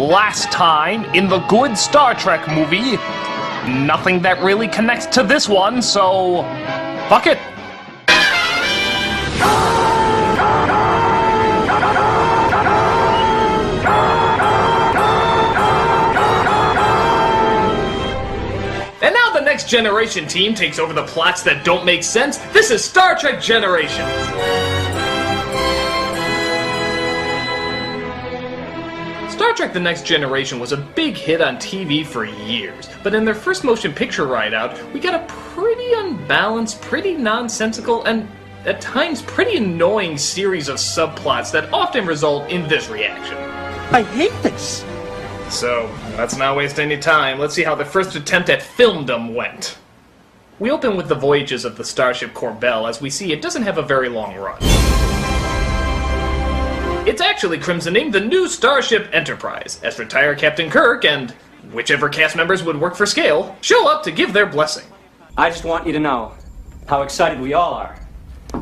Last time in the good Star Trek movie, nothing that really connects to this one, so fuck it. And now the Next Generation team takes over the plots that don't make sense. This is Star Trek Generations. Star Trek The Next Generation was a big hit on TV for years, but in their first motion picture ride-out, we got a pretty unbalanced, pretty nonsensical, and at times pretty annoying series of subplots that often result in this reaction. I hate this! So, let's not waste any time. Let's see how the first attempt at filmdom went. We open with the voyages of the starship Corbel, as we see it doesn't have a very long run. It's actually christening the new Starship Enterprise, as retired Captain Kirk and whichever cast members would work for scale show up to give their blessing. I just want you to know how excited we all are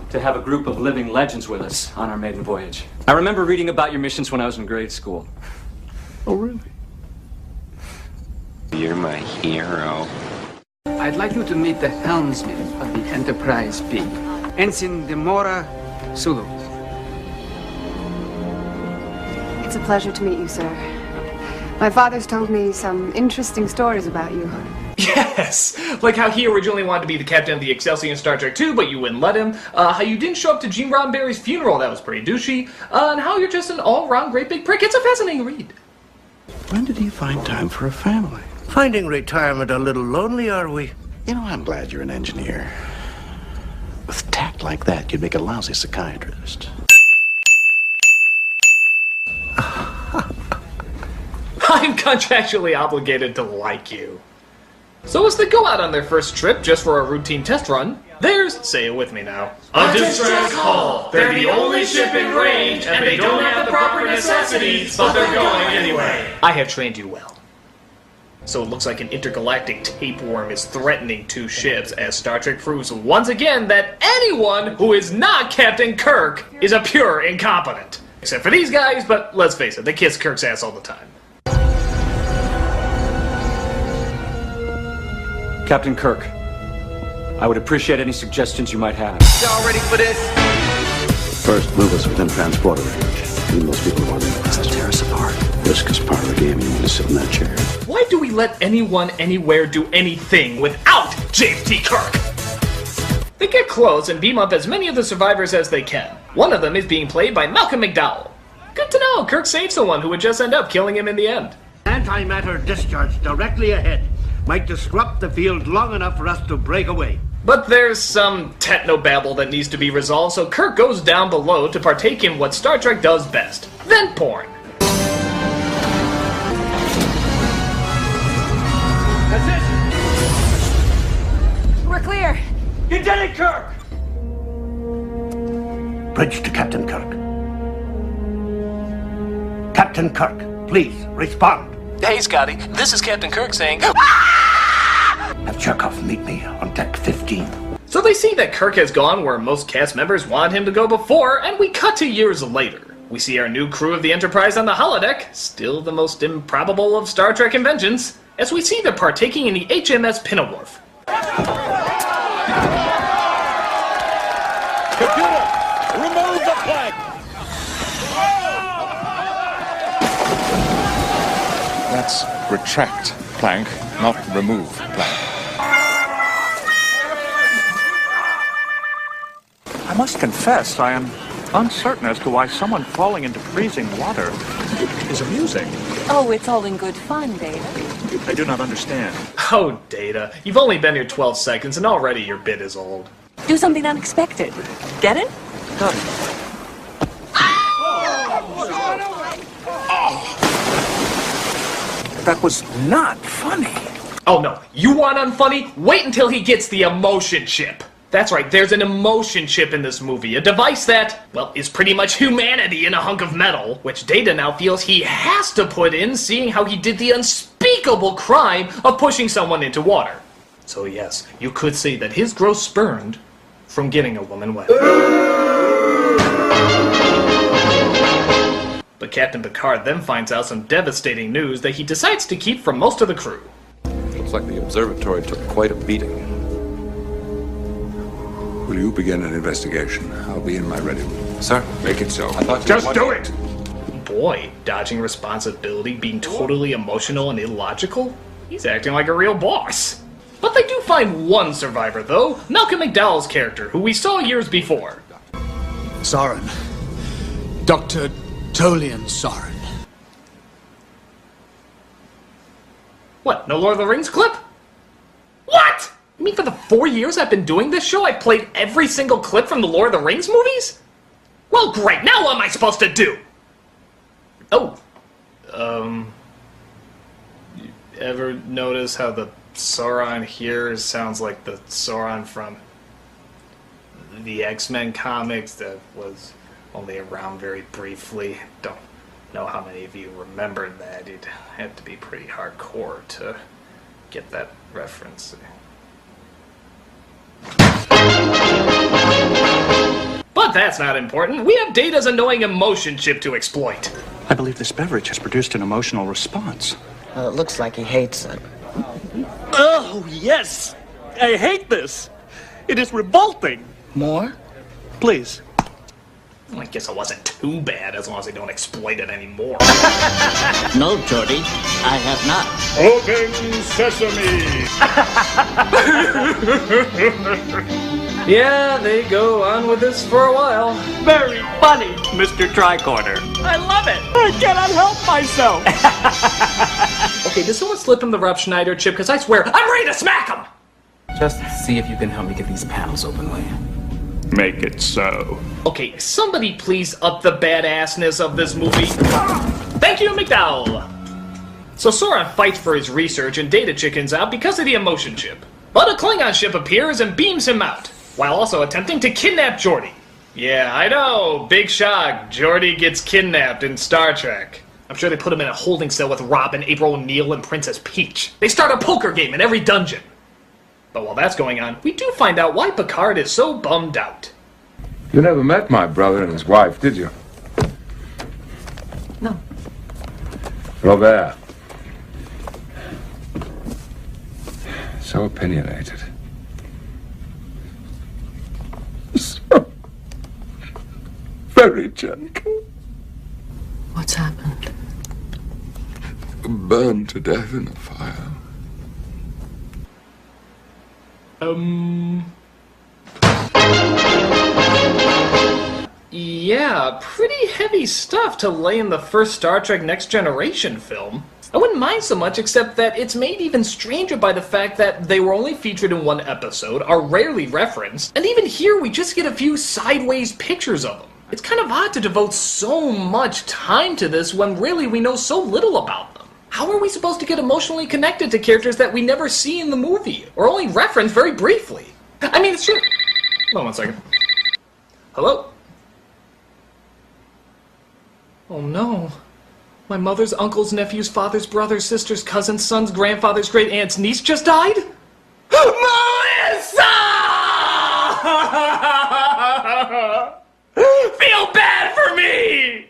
to have a group of living legends with us on our maiden voyage. I remember reading about your missions when I was in grade school. Oh, really? You're my hero. I'd like you to meet the helmsman of the Enterprise B, Ensign Demora Sulu. It's a pleasure to meet you, sir. My father's told me some interesting stories about you. Yes! Like how he originally wanted to be the captain of the Excelsior in Star Trek 2, but you wouldn't let him. How you didn't show up to Gene Roddenberry's funeral, that was pretty douchey. And how you're just an all-round great big prick. It's a fascinating read. When did he find time for a family? Finding retirement a little lonely, are we? You know, I'm glad you're an engineer. With tact like that, you'd make a lousy psychiatrist. I'm contractually obligated to like you. So as they go out on their first trip just for a routine test run, there's, say it with me now, a distress call. They're the only ship in range, and they don't have the proper necessities, but they're going anyway. I have trained you well. So it looks like an intergalactic tapeworm is threatening two ships, as Star Trek proves once again that anyone who is not Captain Kirk is a pure incompetent. Except for these guys, but let's face it, they kiss Kirk's ass all the time. Captain Kirk, I would appreciate any suggestions you might have. Y'all ready for this? First, move us within transporter range. Leave most people wondering if they'll tear us apart. Risk is part of the game. You want to sit in that chair. Why do we let anyone, anywhere do anything without James T. Kirk? They get close and beam up as many of the survivors as they can. One of them is being played by Malcolm McDowell. Good to know, Kirk saved someone who would just end up killing him in the end. Antimatter discharge directly ahead. Might disrupt the field long enough for us to break away. But there's some technobabble that needs to be resolved, so Kirk goes down below to partake in what Star Trek does best, vent porn. That's it! We're clear. You did it, Kirk! Bridge to Captain Kirk. Captain Kirk, please respond. Hey, Scotty, this is Captain Kirk saying, Have Chekhov meet me on deck 15. So they see that Kirk has gone where most cast members wanted him to go before, and we cut to years later. We see our new crew of the Enterprise on the holodeck, still the most improbable of Star Trek inventions, as we see they're partaking in the HMS Pinnawarf. Computer, remove the flag! That's retract plank, not remove plank. I must confess, I am uncertain as to why someone falling into freezing water is amusing. Oh, it's all in good fun, Data. I do not understand. Oh, Data, you've only been here 12 seconds and already your bit is old. Do something unexpected. Get it? Got it. That was not funny. Oh no, you want unfunny? Wait until he gets the emotion chip. That's right, there's an emotion chip in this movie, a device that, well, is pretty much humanity in a hunk of metal, which Data now feels he has to put in, seeing how he did the unspeakable crime of pushing someone into water. So yes, you could say that his growth spurned from getting a woman wet. But Captain Picard then finds out some devastating news that he decides to keep from most of the crew. Looks like the observatory took quite a beating. Will you begin an investigation? I'll be in my ready room. Sir? Make it so. Just do it! Boy, dodging responsibility, being totally emotional and illogical? He's acting like a real boss. But they do find one survivor, though, Malcolm McDowell's character, who we saw years before. Soren. Dr. Tolian Soren. What, no Lord of the Rings clip? What? You mean for the 4 years I've been doing this show, I've played every single clip from the Lord of the Rings movies? Well, great, now what am I supposed to do? Oh, you ever notice how the Sauron here sounds like the Sauron from the X-Men comics that was only around very briefly? Don't know how many of you remembered that. You'd have to be pretty hardcore to get that reference. But that's not important. We have Data's annoying emotion chip to exploit. I believe this beverage has produced an emotional response. Well, it looks like he hates it. Oh, yes! I hate this! It is revolting! More? Please. Well, I guess it wasn't too bad as long as they don't exploit it anymore. No, Jordy, I have not. Open sesame! Yeah, they go on with this for a while. Very funny, Mr. Tricorder. I love it! I cannot help myself! Okay, did someone slip him the Rob Schneider chip? Because I swear, I'm ready to smack him! Just see if you can help me get these panels open, will you? Make it so. Okay, somebody please up the badassness of this movie. Thank you, McDowell! So Sauron fights for his research and Data chickens out because of the emotion chip. But a Klingon ship appears and beams him out, while also attempting to kidnap Geordi. Yeah, I know, big shock. Geordi gets kidnapped in Star Trek. I'm sure they put him in a holding cell with Robin, April O'Neil, and Princess Peach. They start a poker game in every dungeon. But while that's going on, we do find out why Picard is so bummed out. You never met my brother and his wife, did you? No. Robert. So opinionated. So very gentle. What's happened? Burned to death in the fire. Yeah, pretty heavy stuff to lay in the first Star Trek Next Generation film. I wouldn't mind so much, except that it's made even stranger by the fact that they were only featured in one episode, are rarely referenced, and even here we just get a few sideways pictures of them. It's kind of odd to devote so much time to this when really we know so little about them. How are we supposed to get emotionally connected to characters that we never see in the movie, or only reference very briefly? I mean, it's true. Hold on 1 second. Hello? Oh no. My mother's uncle's nephew's father's brother's sister's cousin's son's grandfather's great aunt's niece just died? Melissa! Feel bad for me!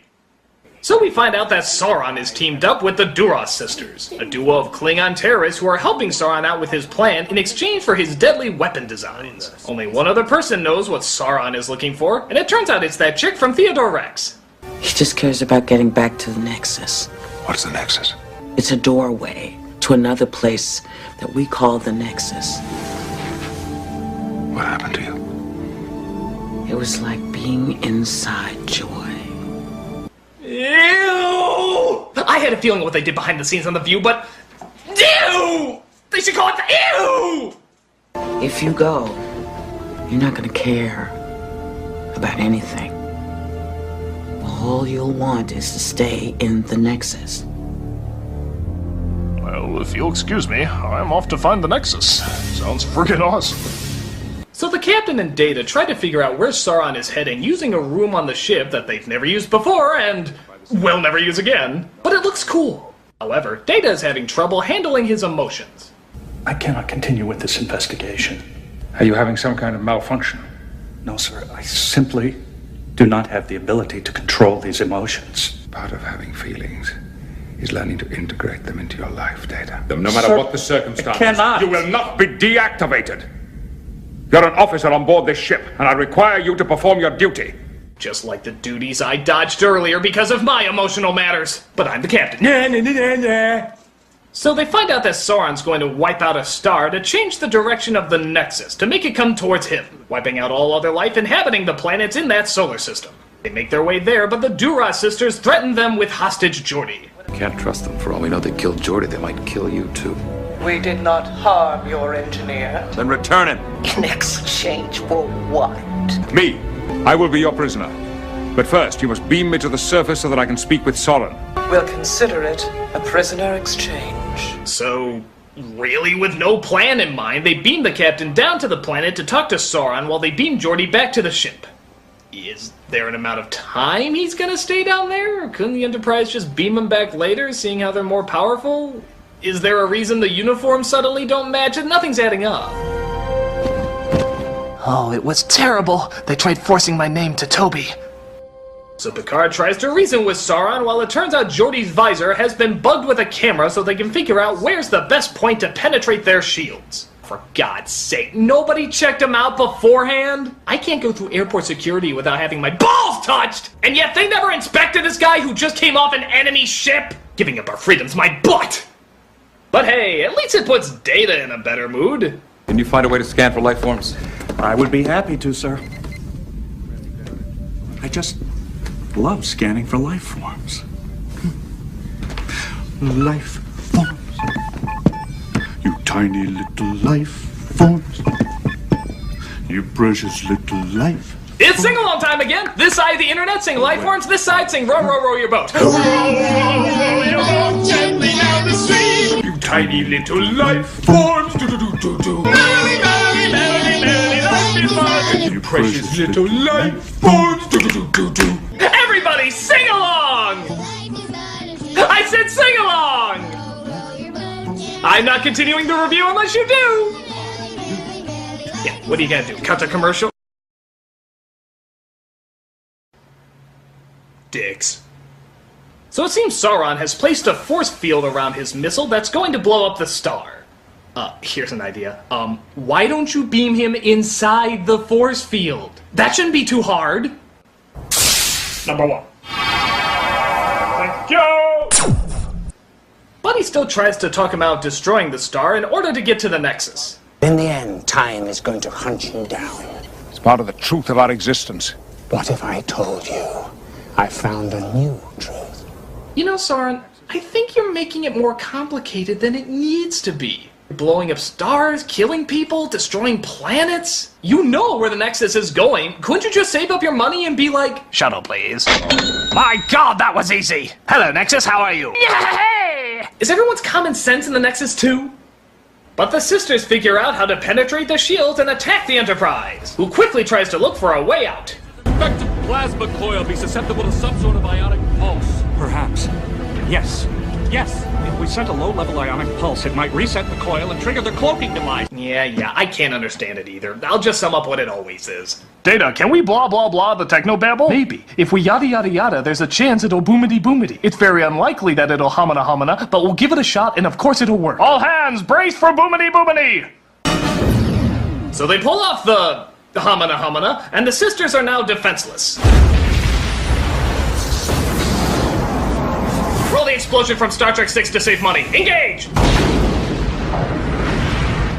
So we find out that Sauron is teamed up with the Duras sisters, a duo of Klingon terrorists who are helping Sauron out with his plan in exchange for his deadly weapon designs. Only one other person knows what Sauron is looking for, and it turns out it's that chick from Theodore Rex. He just cares about getting back to the Nexus. What's the Nexus? It's a doorway to another place that we call the Nexus. What happened to you? It was like being inside Joy. Ew! I had a feeling what they did behind the scenes on The View, but... Ew! They should call it the Ew! If you go, you're not gonna care about anything. All you'll want is to stay in the Nexus. Well, if you'll excuse me, I'm off to find the Nexus. Sounds friggin' awesome. So the captain and Data try to figure out where Sauron is heading using a room on the ship that they've never used before and will never use again, but it looks cool. However, Data is having trouble handling his emotions. I cannot continue with this investigation. Are you having some kind of malfunction? No, sir. I simply do not have the ability to control these emotions. Part of having feelings is learning to integrate them into your life, Data. No matter what the circumstances, you will not be deactivated. You're an officer on board this ship, and I require you to perform your duty. Just like the duties I dodged earlier because of my emotional matters. But I'm the captain. So they find out that Sauron's going to wipe out a star to change the direction of the Nexus, to make it come towards him, wiping out all other life inhabiting the planets in that solar system. They make their way there, but the Duras sisters threaten them with hostage Geordi. Can't trust them. For all we know, they killed Geordi. They might kill you, too. We did not harm your engineer. Then return him. In exchange for what? Me. I will be your prisoner. But first, you must beam me to the surface so that I can speak with Sauron. We'll consider it a prisoner exchange. So, really with no plan in mind, they beam the captain down to the planet to talk to Sauron while they beam Geordi back to the ship. Is there an amount of time he's gonna stay down there? Or couldn't the Enterprise just beam him back later, seeing how they're more powerful? Is there a reason the uniforms suddenly don't match and nothing's adding up? Oh, it was terrible. They tried forcing my name to Toby. So Picard tries to reason with Sauron while it turns out Geordi's visor has been bugged with a camera so they can figure out where's the best point to penetrate their shields. For God's sake, nobody checked him out beforehand? I can't go through airport security without having my balls touched! And yet they never inspected this guy who just came off an enemy ship? Giving up our freedom's my butt! But hey, at least it puts Data in a better mood. Can you find a way to scan for life forms? I would be happy to, sir. I just love scanning for life forms. Life forms. You tiny little life forms. You precious little life. It's sing-along time again! This side of the internet sing life forms, this side sing row, row, row your boat. Row, row your boat gently down the stream. You tiny little life forms. Do-do-do-do-do. Merrily, merrily, merrily, merrily, life is fun. You precious little life forms. Do-do-do-do-do. Everybody sing along! I said sing along! I'm not continuing the review unless you do! Yeah, what are you gonna do? Cut the commercial? Dicks. So it seems Sauron has placed a force field around his missile that's going to blow up the star. Here's an idea. Why don't you beam him inside the force field? That shouldn't be too hard. Number one. Thank you! But he still tries to talk him out destroying the star in order to get to the Nexus. In the end, time is going to hunt you down. It's part of the truth of our existence. What if I told you I found a new truth? You know, Sauron, I think you're making it more complicated than it needs to be. Blowing up stars, killing people, destroying planets. You know where the Nexus is going. Couldn't you just save up your money and be like, shuttle please? My God, that was easy. Hello, Nexus, how are you? Yay! Is everyone's common sense in the Nexus too? But the sisters figure out how to penetrate the shields and attack the Enterprise, who quickly tries to look for a way out. Expected plasma coil be susceptible to some sort of ionic pulse. Perhaps. Yes. Yes. If we sent a low-level ionic pulse, it might reset the coil and trigger the cloaking device. Yeah, I can't understand it either. I'll just sum up what it always is. Data, can we blah blah blah the technobabble? Maybe. If we yada yada yada, there's a chance it'll boomity boomity. It's very unlikely that it'll homina homina, but we'll give it a shot and of course it'll work. All hands, brace for boomity boomity! So they pull off the homina homina, and the sisters are now defenseless. Roll the explosion from Star Trek 6 to save money. Engage!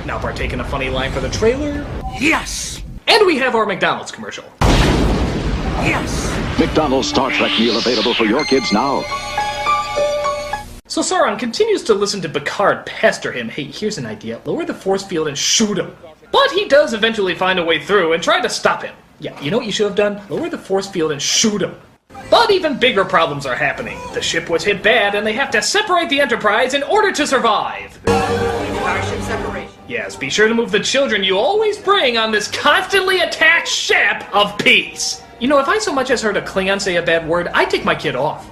Now partake in a funny line for the trailer. Yes! And we have our McDonald's commercial. Yes! McDonald's Star Trek meal available for your kids now. So Sauron continues to listen to Picard pester him. Hey, here's an idea. Lower the force field and shoot him. But he does eventually find a way through and try to stop him. Yeah, you know what you should have done? Lower the force field and shoot him. But even bigger problems are happening. The ship was hit bad, and they have to separate the Enterprise in order to survive. Starship separation. Yes, be sure to move the children you always bring on this constantly attacked ship of peace. You know, if I so much as heard a Klingon say a bad word, I'd take my kid off.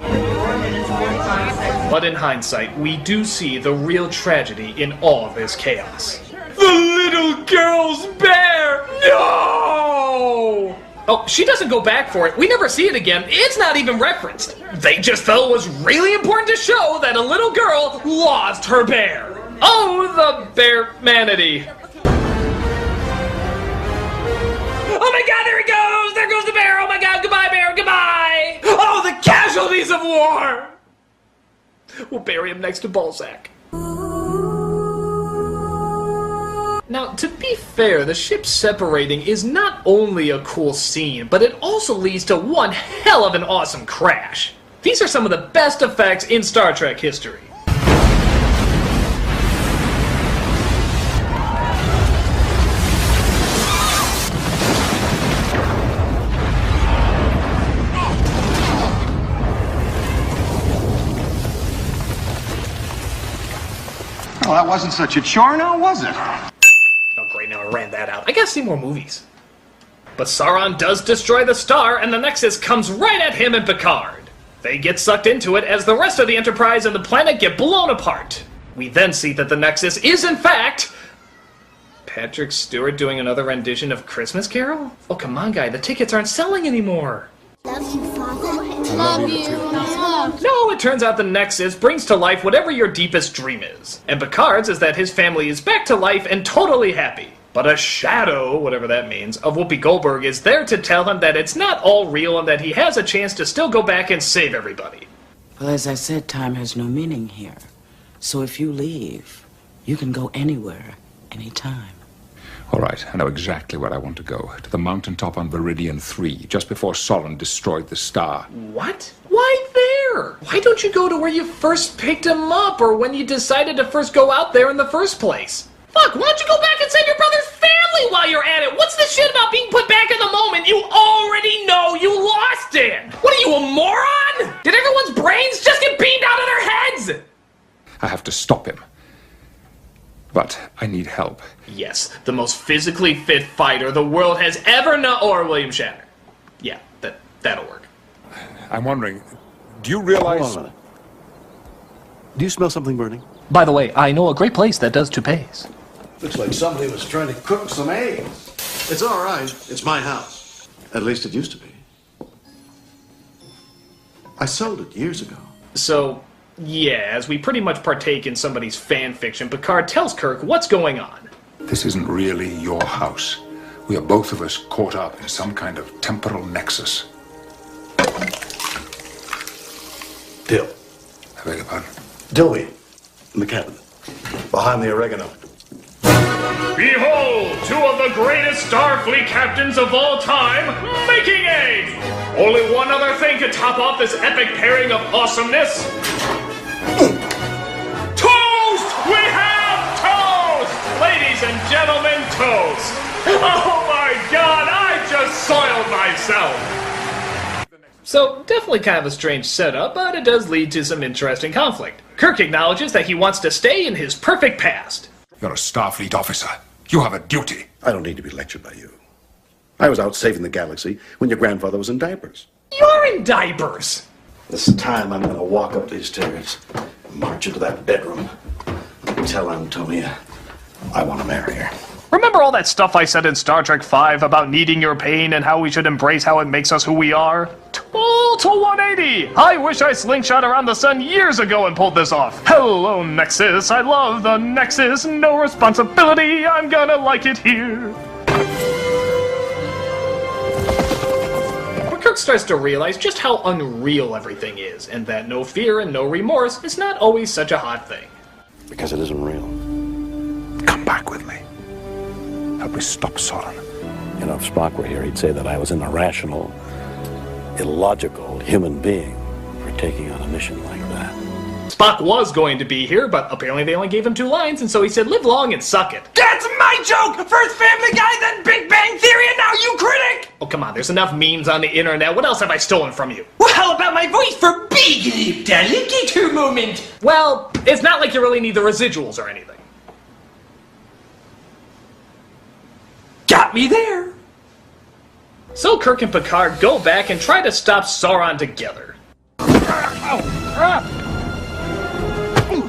But in hindsight, we do see the real tragedy in all this chaos. The little girl's bear! No! Oh, she doesn't go back for it. We never see it again. It's not even referenced. They just felt it was really important to show that a little girl lost her bear. Oh, the bear-manity. Oh my god, there he goes! There goes the bear! Oh my god, goodbye, bear, goodbye! Oh, the casualties of war! We'll bury him next to Balzac. Now, to be fair, the ship separating is not only a cool scene, but it also leads to one hell of an awesome crash. These are some of the best effects in Star Trek history. Well, that wasn't such a chore now, was it? Oh great, now I ran that out. I gotta see more movies. But Sauron does destroy the star, and the Nexus comes right at him and Picard. They get sucked into it as the rest of the Enterprise and the planet get blown apart. We then see that the Nexus is in fact... Patrick Stewart doing another rendition of Christmas Carol? Oh come on guy, the tickets aren't selling anymore. Love you, Father. Love you. No, it turns out the Nexus brings to life whatever your deepest dream is. And Picard's is that his family is back to life and totally happy. But a shadow, whatever that means, of Whoopi Goldberg is there to tell him that it's not all real and that he has a chance to still go back and save everybody. Well, as I said, time has no meaning here. So if you leave, you can go anywhere, anytime. All right, I know exactly where I want to go. To the mountaintop on Viridian 3, just before Sauron destroyed the star. What? Why there? Why don't you go to where you first picked him up, or when you decided to first go out there in the first place? Fuck, why don't you go back and save your brother's family while you're at it? What's this shit about being put back in the moment? You already know you lost it! What are you, a moron? Did everyone's brains just get beamed out of their heads? I have to stop him. But I need help. Yes, the most physically fit fighter the world has ever known, or William Shatner. Yeah, that'll work. I'm wondering, do you realize... Hold on a minute. Do you smell something burning? By the way, I know a great place that does toupees. Looks like somebody was trying to cook some eggs. It's all right. It's my house. At least it used to be. I sold it years ago. So, yeah, as we pretty much partake in somebody's fan fiction, Picard tells Kirk what's going on. This isn't really your house. We are both of us caught up in some kind of temporal nexus. Dill. I beg your pardon? Dillweed. In the cabinet. Behind the oregano. Behold, two of the greatest Starfleet captains of all time making eggs! Only one other thing could top off this epic pairing of awesomeness. Toast! We have toast! Ladies and gentlemen, toast! Oh my god, I just soiled myself! So, definitely kind of a strange setup, but it does lead to some interesting conflict. Kirk acknowledges that he wants to stay in his perfect past. You're a Starfleet officer. You have a duty. I don't need to be lectured by you. I was out saving the galaxy when your grandfather was in diapers. You're in diapers! This time I'm going to walk up these stairs, march into that bedroom, and tell Antonia I want to marry her. Remember all that stuff I said in Star Trek V about needing your pain and how we should embrace how it makes us who we are? Total 180! I wish I slingshot around the sun years ago and pulled this off. Hello, Nexus. I love the Nexus. No responsibility. I'm gonna like it here. But Kirk starts to realize just how unreal everything is, and that no fear and no remorse is not always such a hot thing. Because it isn't real. Come back with me. Help me stop Sauron. You know, if Spock were here, he'd say that I was an irrational, illogical human being for taking on a mission like that. Spock was going to be here, but apparently they only gave him 2 lines, and so he said, live long and suck it. That's my joke! First Family Guy, then Big Bang Theory, and now you Critic! Oh, come on, there's enough memes on the internet. What else have I stolen from you? Well, how about my voice for big alligator moment? Well, it's not like you really need the residuals or anything. Got me there. So Kirk and Picard go back and try to stop Sauron together.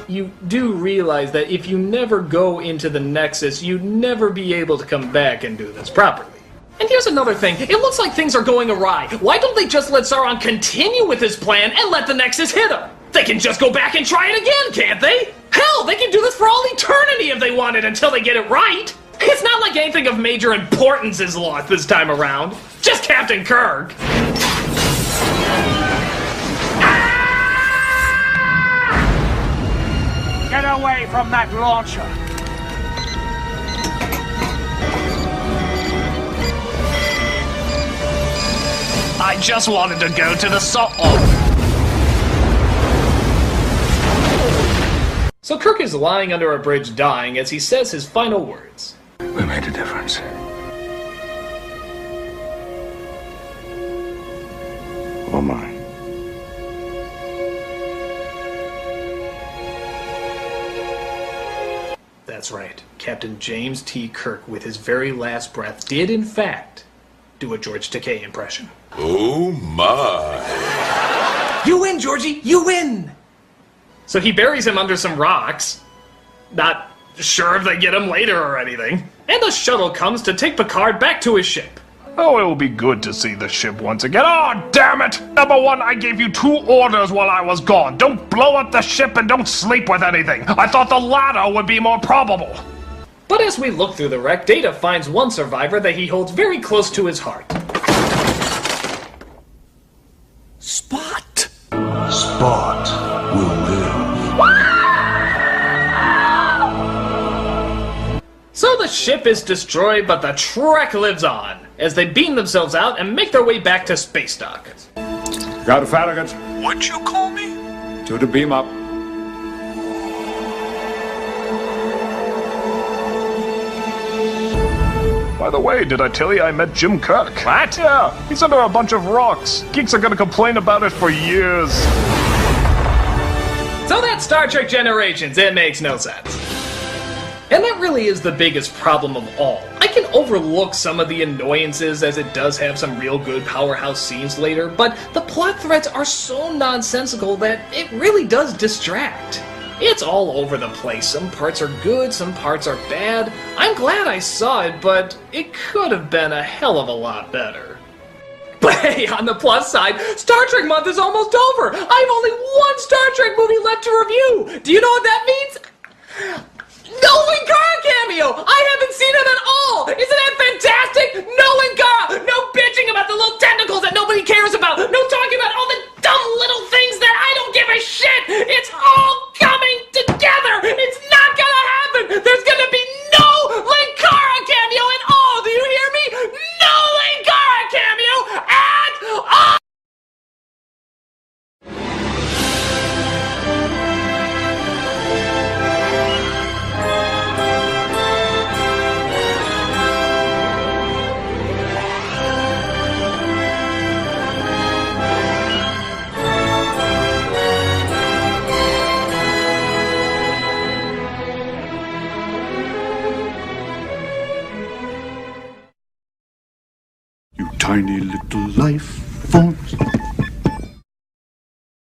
You do realize that if you never go into the Nexus, you'd never be able to come back and do this properly. And here's another thing. It looks like things are going awry. Why don't they just let Sauron continue with his plan and let the Nexus hit him? They can just go back and try it again, can't they? Hell, they can do this for all eternity if they wanted until they get it right. It's not like anything of major importance is lost this time around. Just Captain Kirk. Get away from that launcher! I just wanted to go to the So Kirk is lying under a bridge dying as he says his final words. We made a difference. Oh my. That's right. Captain James T. Kirk, with his very last breath, did in fact do a George Takei impression. Oh my. You win, Georgie! You win! So he buries him under some rocks. Not sure if they get him later or anything. And the shuttle comes to take Picard back to his ship. Oh, it will be good to see the ship once again. Oh, damn it! Number one, I gave you 2 orders while I was gone. Don't blow up the ship and don't sleep with anything. I thought the latter would be more probable. But as we look through the wreck, Data finds one survivor that he holds very close to his heart. Spot. Spot will live. So the ship is destroyed, but the Trek lives on, as they beam themselves out and make their way back to space dock. Got Farragut. What'd you call me? To the beam up. By the way, did I tell you I met Jim Kirk? What? Yeah, he's under a bunch of rocks. Geeks are gonna complain about it for years. So that's Star Trek Generations. It makes no sense. And that really is the biggest problem of all. I can overlook some of the annoyances as it does have some real good powerhouse scenes later, but the plot threads are so nonsensical that it really does distract. It's all over the place. Some parts are good, some parts are bad. I'm glad I saw it, but it could have been a hell of a lot better. But hey, on the plus side, Star Trek month is almost over! I have only one Star Trek movie left to review! Do you know what that means? Nolan Cara cameo! I haven't seen him at all! Isn't that fantastic? Nolan Cara! No bitching about the little tentacles that nobody cares about! No talking about all the dumb little things that I don't give a shit! It's all coming together! It's not gonna happen! There's gonna be no Linkara cameo at all! Do you hear me? No Linkara cameo at all! Tiny little life forms